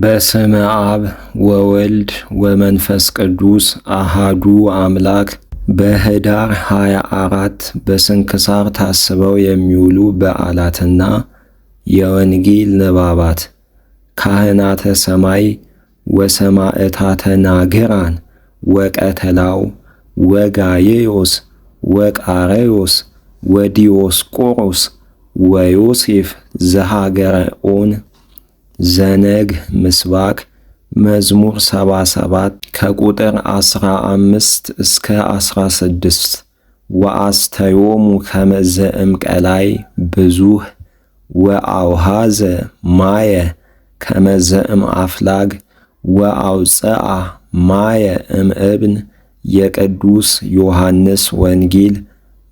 በስመ አብ ወወልድ ወመንፈስ ቅዱስ አሃዱ አምላክ። በኅዳር 24 በስንክሳር ታስበው የሚውሉ በዓላትና የወንጌል ንባባት ካህናተ ሰማይ ወሰማዕታተ ናግራን ወቀተላው ወጋዬዮስ ወቃሬዮስ ወዲዮስቆሮስ ወዮሴፍ ዘሃገረ ኦን። ዘነግ ምስባክ መዝሙር 77 ከቁጥር 15 እስከ 16 ወአስተዮሙ ከመዘ እምቀላይ ብዙህ ወአውሃዘ ማየ ከመዘ እምአፍላግ ወአውፅአ ማየ እምእብን። የቅዱስ ዮሐንስ ወንጌል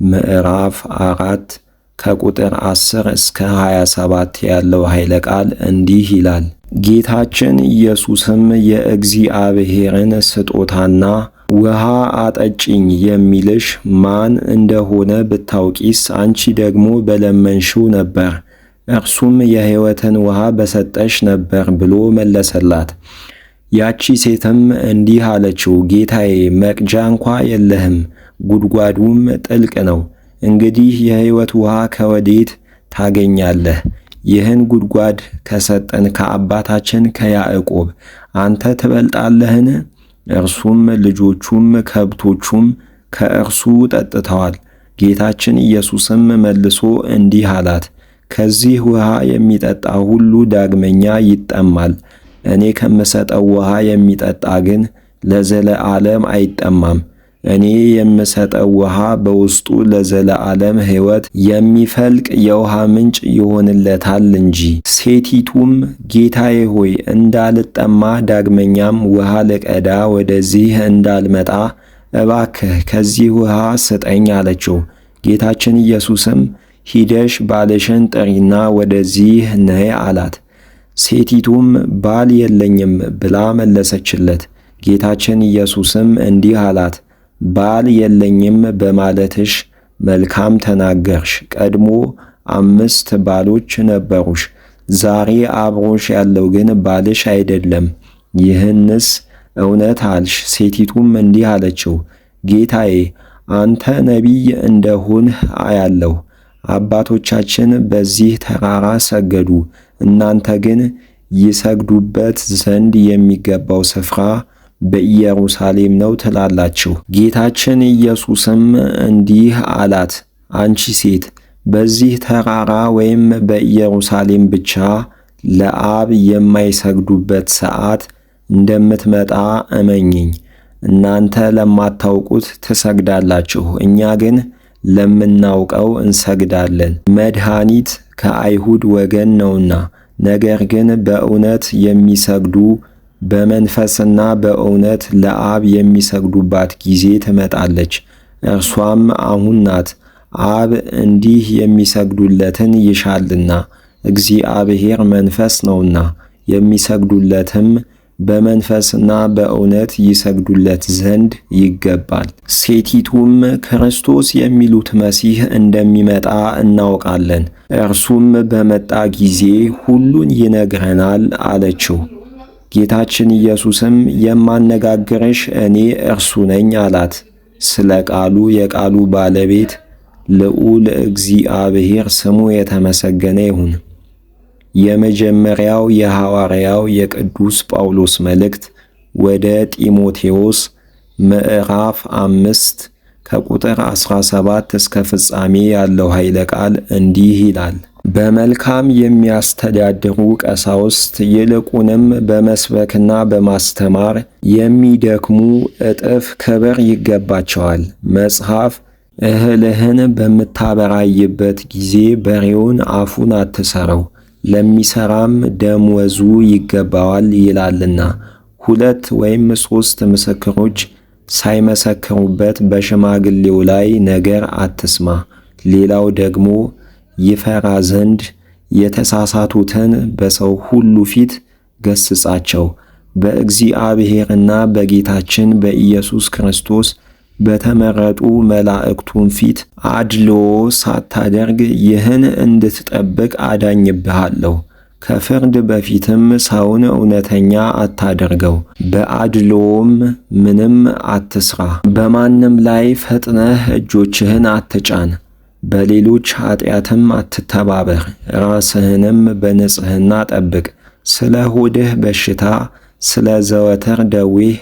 ምዕራፍ 4 ከቁጥር 10 እስከ 27 ያለው ኃይለ ቃል እንዲህ ይላል። ጌታችን ኢየሱስም የእግዚአብሔርን ስጦታና ውሃ አጠጪኝ የሚልሽ ማን እንደሆነ ብታውቂስ አንቺ ደግሞ በለመንሽው ነበር፣ እርሱም የሕይወትን ውሃ በሰጠሽ ነበር ብሎ መለሰላት። ያቺ ሴትም እንዲህ አለችው፣ ጌታዬ መቅጃ እንኳ የለህም፣ ጉድጓዱም ጥልቅ ነው። እንግዲህ የሕይወት ውሃ ከወዴት ታገኛለህ? ይህን ጉድጓድ ከሰጠን ከአባታችን ከያዕቆብ አንተ ትበልጣለህን? እርሱም ልጆቹም ከብቶቹም ከእርሱ ጠጥተዋል። ጌታችን ኢየሱስም መልሶ እንዲህ አላት፣ ከዚህ ውሃ የሚጠጣ ሁሉ ዳግመኛ ይጠማል። እኔ ከምሰጠው ውሃ የሚጠጣ ግን ለዘለዓለም አይጠማም። እኔ የምሰጠው ውሃ በውስጡ ለዘለዓለም ሕይወት የሚፈልቅ የውሃ ምንጭ ይሆንለታል እንጂ። ሴቲቱም ጌታዬ ሆይ እንዳልጠማ ዳግመኛም ውሃ ልቀዳ ወደዚህ እንዳልመጣ እባክህ ከዚህ ውሃ ስጠኝ አለችው። ጌታችን ኢየሱስም ሂደሽ ባልሽን ጥሪና ወደዚህ ነይ አላት። ሴቲቱም ባል የለኝም ብላ መለሰችለት። ጌታችን ኢየሱስም እንዲህ አላት፣ ባል የለኝም በማለትሽ መልካም ተናገርሽ። ቀድሞ 5 ባሎች ነበሩሽ፣ ዛሬ አብሮሽ ያለው ግን ባልሽ አይደለም። ይህንስ እውነት አልሽ። ሴቲቱም እንዲህ አለችው፣ ጌታዬ አንተ ነቢይ እንደሆንህ አያለሁ። አባቶቻችን በዚህ ተራራ ሰገዱ፣ እናንተ ግን ይሰግዱበት ዘንድ የሚገባው ስፍራ በኢየሩሳሌም ነው ትላላችሁ። ጌታችን ኢየሱስም እንዲህ አላት፣ አንቺ ሴት በዚህ ተራራ ወይም በኢየሩሳሌም ብቻ ለአብ የማይሰግዱበት ሰዓት እንደምትመጣ እመኚኝ። እናንተ ለማታውቁት ትሰግዳላችሁ፣ እኛ ግን ለምናውቀው እንሰግዳለን። መድኃኒት ከአይሁድ ወገን ነውና። ነገር ግን በእውነት የሚሰግዱ በመንፈስና በእውነት ለአብ የሚሰግዱባት ጊዜ ትመጣለች፣ እርሷም አሁን ናት። አብ እንዲህ የሚሰግዱለትን ይሻልና፣ እግዚአብሔር መንፈስ ነውና፣ የሚሰግዱለትም በመንፈስና በእውነት ይሰግዱለት ዘንድ ይገባል። ሴቲቱም ክርስቶስ የሚሉት መሲህ እንደሚመጣ እናውቃለን፣ እርሱም በመጣ ጊዜ ሁሉን ይነግረናል አለችው። ጌታችን ኢየሱስም የማነጋግርሽ እኔ እርሱ ነኝ አላት። ስለ ቃሉ የቃሉ ባለቤት ልዑል እግዚአብሔር ስሙ የተመሰገነ ይሁን። የመጀመሪያው የሐዋርያው የቅዱስ ጳውሎስ መልእክት ወደ ጢሞቴዎስ ምዕራፍ 5 ከቁጥር 17 እስከ ፍጻሜ ያለው ኃይለ ቃል እንዲህ ይላል። በመልካም የሚያስተዳድሩ ቀሳውስት ይልቁንም በመስበክና በማስተማር የሚደክሙ እጥፍ ክብር ይገባቸዋል። መጽሐፍ እህልህን በምታበራይበት ጊዜ በሬውን አፉን አትሰረው፣ ለሚሰራም ደመወዙ ይገባዋል ይላልና። 2 ወይም 3 ምስክሮች ሳይመሰክሩበት በሽማግሌው ላይ ነገር አትስማ። ሌላው ደግሞ ይፈራ ዘንድ የተሳሳቱትን በሰው ሁሉ ፊት ገስጻቸው። በእግዚአብሔርና በጌታችን በኢየሱስ ክርስቶስ በተመረጡ መላእክቱም ፊት አድልዎ ሳታደርግ ይህን እንድትጠብቅ አዳኝብሃለሁ። ከፍርድ በፊትም ሰውን እውነተኛ አታደርገው፣ በአድልዎም ምንም አትስራ። በማንም ላይ ፈጥነህ እጆችህን አትጫን፣ በሌሎች ኃጢአትም አትተባበር። ራስህንም በንጽሕና ጠብቅ። ስለ ሆድህ በሽታ፣ ስለ ዘወትር ደዌህ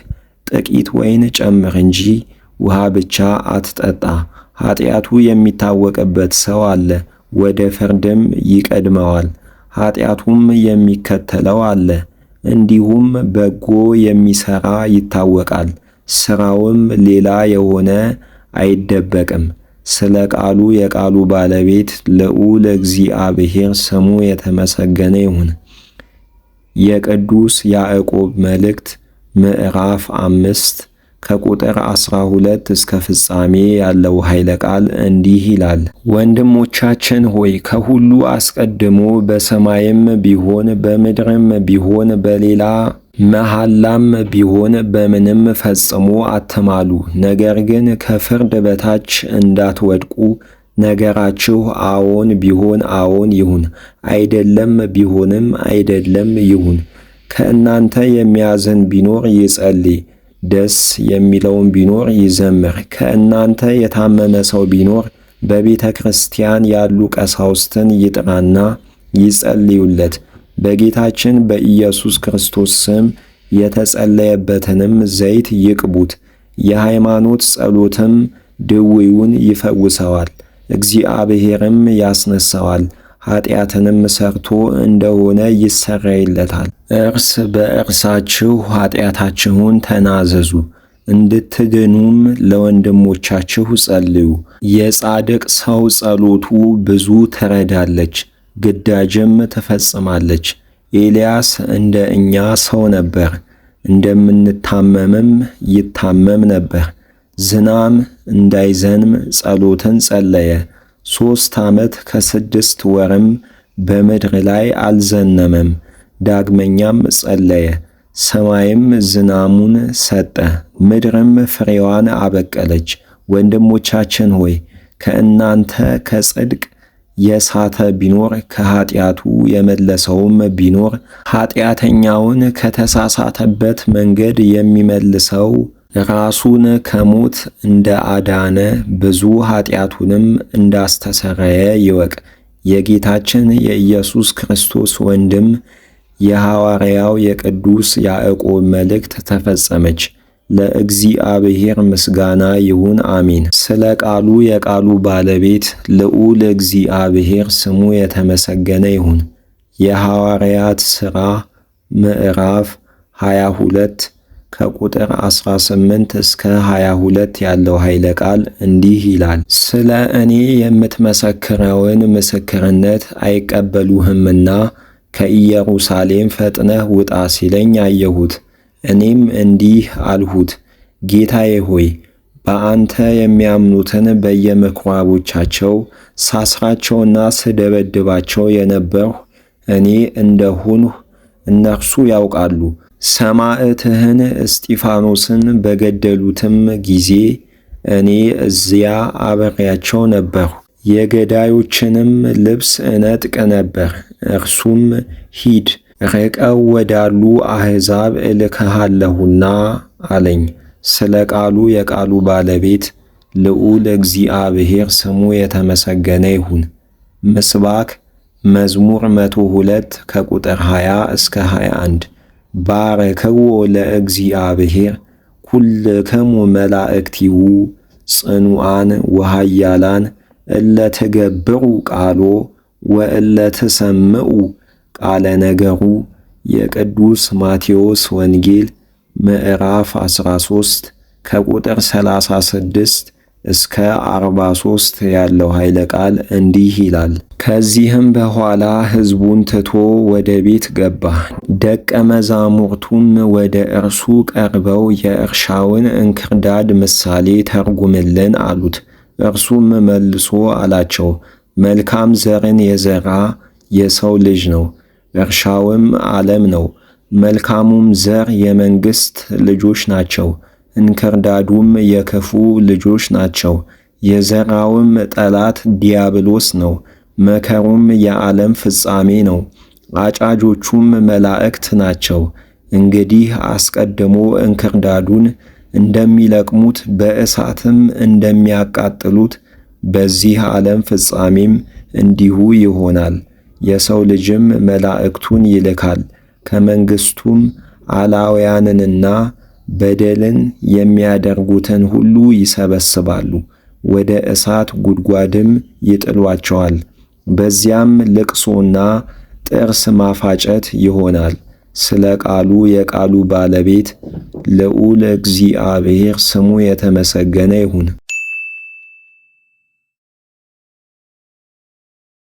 ጥቂት ወይን ጨምር እንጂ ውሃ ብቻ አትጠጣ። ኃጢአቱ የሚታወቅበት ሰው አለ፣ ወደ ፍርድም ይቀድመዋል። ኃጢአቱም የሚከተለው አለ፣ እንዲሁም በጎ የሚሠራ ይታወቃል፣ ሥራውም ሌላ የሆነ አይደበቅም። ስለ ቃሉ የቃሉ ባለቤት ልዑል እግዚአብሔር ስሙ የተመሰገነ ይሁን። የቅዱስ ያዕቆብ መልእክት ምዕራፍ 5 ከቁጥር 12 እስከ ፍጻሜ ያለው ኃይለ ቃል እንዲህ ይላል። ወንድሞቻችን ሆይ ከሁሉ አስቀድሞ በሰማይም ቢሆን በምድርም ቢሆን በሌላ መሐላም ቢሆን በምንም ፈጽሞ አትማሉ። ነገር ግን ከፍርድ በታች እንዳትወድቁ ነገራችሁ አዎን ቢሆን አዎን ይሁን፣ አይደለም ቢሆንም አይደለም ይሁን። ከእናንተ የሚያዝን ቢኖር ይጸልይ፣ ደስ የሚለውም ቢኖር ይዘምር። ከእናንተ የታመመ ሰው ቢኖር በቤተ ክርስቲያን ያሉ ቀሳውስትን ይጥራና ይጸልዩለት። በጌታችን በኢየሱስ ክርስቶስ ስም የተጸለየበትንም ዘይት ይቅቡት። የሃይማኖት ጸሎትም ድውዩን ይፈውሰዋል፣ እግዚአብሔርም ያስነሳዋል። ኃጢአትንም ሰርቶ እንደሆነ ይሰረይለታል። እርስ በእርሳችሁ ኃጢአታችሁን ተናዘዙ፣ እንድትድኑም ለወንድሞቻችሁ ጸልዩ። የጻድቅ ሰው ጸሎቱ ብዙ ትረዳለች፣ ግዳጅም ትፈጽማለች። ኤልያስ እንደ እኛ ሰው ነበር፣ እንደምንታመምም ይታመም ነበር። ዝናም እንዳይዘንም ጸሎትን ጸለየ። 3 ዓመት ከ6 ወርም በምድር ላይ አልዘነመም። ዳግመኛም ጸለየ፣ ሰማይም ዝናሙን ሰጠ፣ ምድርም ፍሬዋን አበቀለች። ወንድሞቻችን ሆይ ከእናንተ ከጽድቅ የሳተ ቢኖር ከኃጢአቱ የመለሰውም ቢኖር ኃጢአተኛውን ከተሳሳተበት መንገድ የሚመልሰው ራሱን ከሞት እንደ አዳነ ብዙ ኃጢአቱንም እንዳስተሰረየ ይወቅ። የጌታችን የኢየሱስ ክርስቶስ ወንድም የሐዋርያው የቅዱስ ያዕቆብ መልእክት ተፈጸመች። ለእግዚአብሔር ምስጋና ይሁን፣ አሜን። ስለ ቃሉ የቃሉ ባለቤት ልዑል እግዚአብሔር ስሙ የተመሰገነ ይሁን። የሐዋርያት ሥራ ምዕራፍ 22 ከቁጥር 18 እስከ 22 ያለው ኃይለ ቃል እንዲህ ይላል። ስለ እኔ የምትመሰክረውን ምስክርነት አይቀበሉህምና ከኢየሩሳሌም ፈጥነህ ውጣ ሲለኝ አየሁት። እኔም እንዲህ አልሁት፣ ጌታዬ ሆይ በአንተ የሚያምኑትን በየምኵራቦቻቸው ሳስራቸውና ስደበድባቸው የነበርሁ እኔ እንደሆንሁ እነርሱ ያውቃሉ። ሰማዕትህን እስጢፋኖስን በገደሉትም ጊዜ እኔ እዚያ አብሬያቸው ነበርሁ። የገዳዮችንም ልብስ እነጥቅ ነበር። እርሱም ሂድ ርቀው ወዳሉ አሕዛብ እልክሃለሁና አለኝ። ስለ ቃሉ የቃሉ ባለቤት ልዑል እግዚአብሔር ስሙ የተመሰገነ ይሁን። ምስባክ መዝሙር 102 ከቁጥር 20 እስከ 21 ባረክዎ ለእግዚአብሔር ኩልክሙ መላእክቲሁ ጽኑዓን ወኃያላን እለ ትገብሩ ቃሎ ወእለ ትሰምዑ ቃለ ነገሩ። የቅዱስ ማቴዎስ ወንጌል ምዕራፍ 13 ከቁጥር 36 እስከ 43 ያለው ኃይለ ቃል እንዲህ ይላል። ከዚህም በኋላ ሕዝቡን ትቶ ወደ ቤት ገባ። ደቀ መዛሙርቱም ወደ እርሱ ቀርበው የእርሻውን እንክርዳድ ምሳሌ ተርጉምልን አሉት። እርሱም መልሶ አላቸው፣ መልካም ዘርን የዘራ የሰው ልጅ ነው። እርሻውም ዓለም ነው። መልካሙም ዘር የመንግሥት ልጆች ናቸው። እንክርዳዱም የክፉ ልጆች ናቸው። የዘራውም ጠላት ዲያብሎስ ነው። መከሩም የዓለም ፍጻሜ ነው። አጫጆቹም መላእክት ናቸው። እንግዲህ አስቀድሞ እንክርዳዱን እንደሚለቅሙት በእሳትም እንደሚያቃጥሉት በዚህ ዓለም ፍጻሜም እንዲሁ ይሆናል። የሰው ልጅም መላእክቱን ይልካል፣ ከመንግሥቱም አላውያንንና በደልን የሚያደርጉትን ሁሉ ይሰበስባሉ፣ ወደ እሳት ጉድጓድም ይጥሏቸዋል። በዚያም ልቅሶና ጥርስ ማፋጨት ይሆናል። ስለ ቃሉ የቃሉ ባለቤት ልዑል እግዚአብሔር ስሙ የተመሰገነ ይሁን።